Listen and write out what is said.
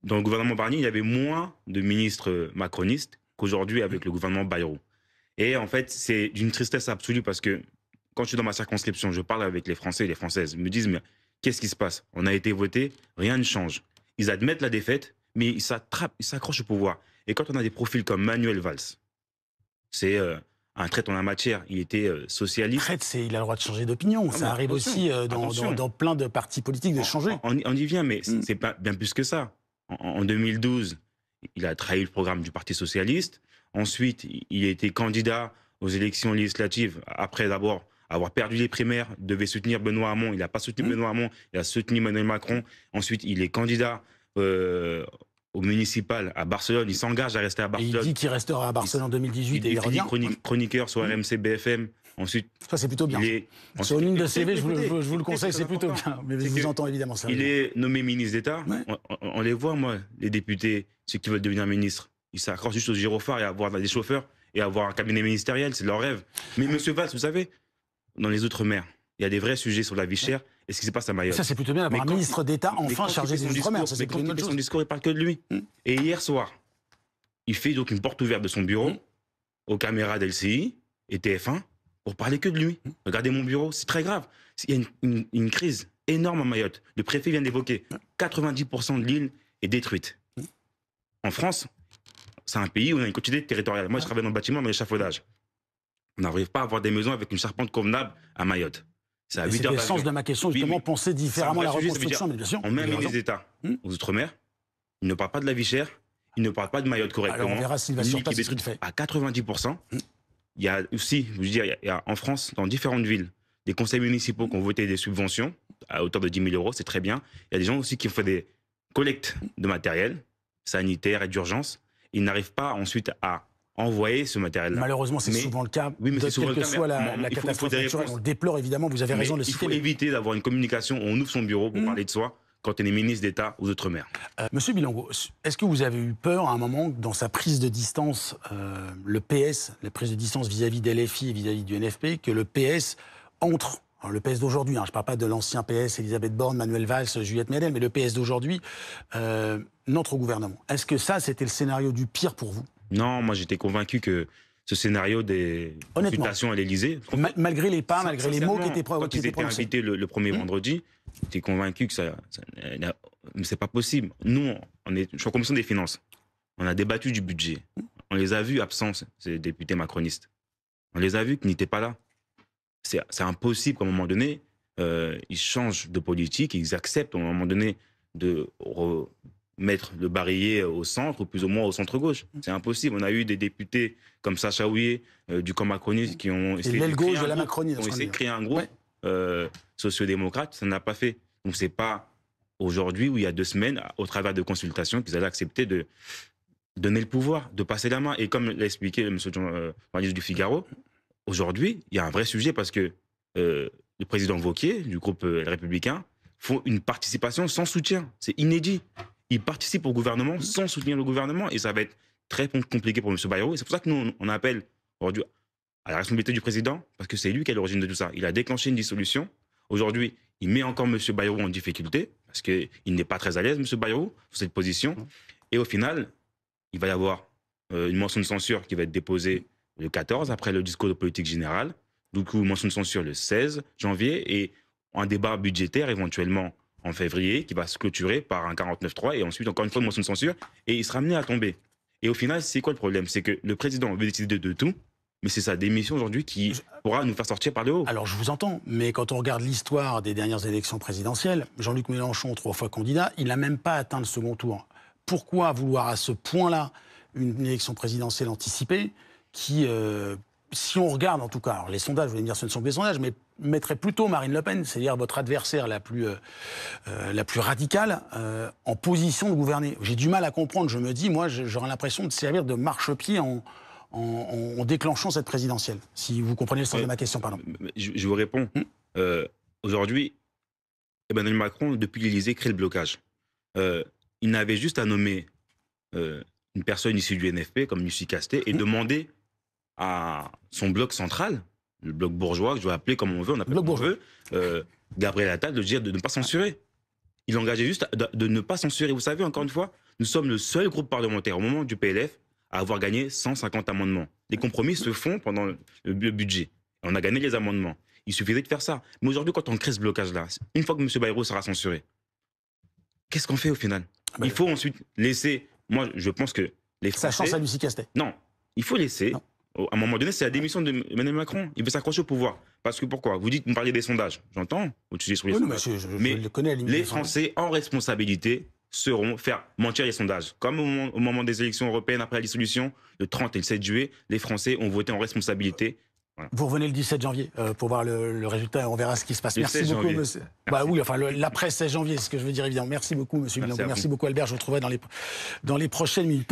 dans le gouvernement Barnier, il y avait moins de ministres macronistes qu'aujourd'hui avec le gouvernement Bayrou. Et en fait, c'est d'une tristesse absolue parce que quand je suis dans ma circonscription, je parle avec les Français et les Françaises. Ils me disent, mais qu'est-ce qui se passe? On a été voté, rien ne change. Ils admettent la défaite, mais ils s'accrochent au pouvoir. Et quand on a des profils comme Manuel Valls, c'est un traître en la matière. Il était socialiste. Traître, il a le droit de changer d'opinion. Ah, Ça arrive aussi dans plein de partis politiques de changer. On y vient, mais c'est pas bien plus que ça. En 2012, il a trahi le programme du Parti socialiste. Ensuite, il a été candidat aux élections législatives après d'abord avoir perdu les primaires, devait soutenir Benoît Hamon. Il n'a pas soutenu Benoît Hamon, il a soutenu Emmanuel Macron. Ensuite, il est candidat au municipal à Barcelone. Il s'engage à rester à Barcelone. Et il dit qu'il restera à Barcelone en 2018 et il revient. Chroniqueur sur RMC BFM. Ensuite, ça, c'est plutôt bien. Sur une ligne de CV, je vous le conseille, c'est plutôt bien. Mais je vous entends évidemment ça. Il est nommé ministre d'État. Ouais. On les voit, moi, les députés, ceux qui veulent devenir ministres. Ils s'accrochent juste au gyrophare et avoir des chauffeurs et avoir un cabinet ministériel. C'est leur rêve. Mais monsieur Valls, vous savez, dans les Outre-mer, il y a des vrais sujets sur la vie chère et ce qui se passe à Mayotte. Ça, c'est plutôt bien d'avoir un ministre d'État enfin chargé des Outre-mer. Mais quand il fait son discours, il parle que de lui. Et hier soir, il fait donc une porte ouverte de son bureau aux caméras d'LCI et TF1 pour parler que de lui. Regardez mon bureau, c'est très grave. Il y a une crise énorme à Mayotte. Le préfet vient d'évoquer 90% de l'île est détruite. En France, c'est un pays où on a une continuité territoriale. Moi, je travaille dans le bâtiment, dans l'échafaudage. On n'arrive pas à avoir des maisons avec une charpente convenable à Mayotte. C'est à 8 heures. C'est le sens de ma question, justement, penser différemment la reconstruction. Mais bien sûr, on met un ministre d'État aux Outre-mer, il ne parle pas de la vie chère, il ne parle pas de Mayotte correctement. Alors on verra s'il va sur place ce qu'il fait. À 90%. Il y a aussi, je veux dire, il y a en France, dans différentes villes, des conseils municipaux qui ont voté des subventions à hauteur de 10 000 euros, c'est très bien. Il y a des gens aussi qui ont fait des collectes de matériel sanitaire et d'urgence. Ils n'arrivent pas ensuite à envoyer ce matériel-là. Malheureusement, c'est souvent le cas. Oui, mais c'est souvent quelle que soit la catastrophe naturelle. On le déplore évidemment, vous avez raison de le citer. Il faut éviter d'avoir une communication où on ouvre son bureau pour parler de soi quand on est ministre d'État aux Outre-mer. Monsieur Bilongo, est-ce que vous avez eu peur à un moment dans sa prise de distance, le PS, la prise de distance vis-à-vis d'LFI et vis-à-vis du NFP, que le PS entre, alors le PS d'aujourd'hui, je ne parle pas de l'ancien PS, Elisabeth Borne, Manuel Valls, Juliette Médel, mais le PS d'aujourd'hui, n'entre au gouvernement. Est-ce que ça, c'était le scénario du pire pour vous? Non, moi j'étais convaincu que ce scénario des consultations à l'Élysée... Malgré les pas, malgré les mots qui étaient prononcés. Quand ils étaient invités le premier vendredi, j'étais convaincu que mais c'est pas possible. Nous, je suis en commission des finances. On a débattu du budget. On les a vus absents, ces députés macronistes. On les a vus qu'ils n'étaient pas là. C'est impossible qu'à un moment donné, ils changent de politique, ils acceptent à un moment donné de mettre le barillet au centre, ou plus ou moins au centre-gauche. C'est impossible. On a eu des députés comme Sacha Houlié, du camp macroniste, qui ont essayé de créer un groupe sociodémocrate. Ça n'a pas fait. Donc c'est pas aujourd'hui, ou il y a 2 semaines, au travers de consultations, qu'ils allaient accepter de donner le pouvoir, de passer la main. Et comme l'a expliqué M. Journaliste du Figaro, aujourd'hui, il y a un vrai sujet parce que le président Wauquiez, du groupe Les Républicains, font une participation sans soutien. C'est inédit. Il participe au gouvernement sans soutenir le gouvernement et ça va être très compliqué pour M. Bayrou. Et c'est pour ça que nous, on appelle aujourd'hui à la responsabilité du président parce que c'est lui qui est à l'origine de tout ça. Il a déclenché une dissolution. Aujourd'hui, il met encore M. Bayrou en difficulté parce qu'il n'est pas très à l'aise, M. Bayrou, sur cette position. Et au final, il va y avoir une motion de censure qui va être déposée le 14, après le discours de politique générale. Du coup, motion de censure le 16 janvier et un débat budgétaire éventuellement en février qui va se clôturer par un 49.3 et ensuite encore une fois une motion de censure et il sera amené à tomber. Et au final, c'est quoi le problème? C'est que le président veut décider de tout, mais c'est sa démission aujourd'hui qui pourra nous faire sortir par le haut. Alors je vous entends, mais quand on regarde l'histoire des dernières élections présidentielles, Jean-Luc Mélenchon, 3 fois candidat, il n'a même pas atteint le second tour. Pourquoi vouloir à ce point-là une élection présidentielle anticipée qui, si on regarde en tout cas, alors les sondages, vous allez me dire ce ne sont que des sondages, mais mettrait plutôt Marine Le Pen, c'est-à-dire votre adversaire la plus radicale, en position de gouverner. J'ai du mal à comprendre, je me dis, moi j'aurais l'impression de servir de marchepied en déclenchant cette présidentielle. Si vous comprenez le sens de ma question, pardon. Je vous réponds. Aujourd'hui, Emmanuel Macron, depuis l'Élysée, crée le blocage. Il n'avait juste à nommer une personne issue du NFP, comme Lucie Castet, et demander à son bloc central, le bloc bourgeois, que je vais appeler comme on veut, on appelle comme on veut, Gabriel Attal, de dire de ne pas censurer. Il engageait juste de ne pas censurer. Vous savez, encore une fois, Nous sommes le seul groupe parlementaire au moment du PLF à avoir gagné 150 amendements. Les compromis se font pendant le budget. On a gagné les amendements. Il suffisait de faire ça. Mais aujourd'hui, quand on crée ce blocage-là, une fois que M. Bayrou sera censuré, qu'est-ce qu'on fait au final? Il faut ensuite laisser... Moi, je pense que les Français... Ça chance à Lucie Castet. Non, il faut laisser... Non. À un moment donné, c'est la démission de Emmanuel Macron. Il veut s'accrocher au pouvoir. Parce que pourquoi? Vous dites, vous parlez des sondages. J'entends. Sur les sondages. Mais je le connais, les Français, en responsabilité, seront faire mentir les sondages. Comme au moment des élections européennes après la dissolution, le 30 et le 7 juillet, les Français ont voté en responsabilité. Voilà. Vous revenez le 17 janvier pour voir le résultat et on verra ce qui se passe. Merci beaucoup, monsieur. Bah oui, enfin, l'après 16 janvier, c'est ce que je veux dire évidemment. Merci beaucoup, monsieur Bilanco. Merci beaucoup, Albert. Je vous retrouverai dans les prochaines minutes.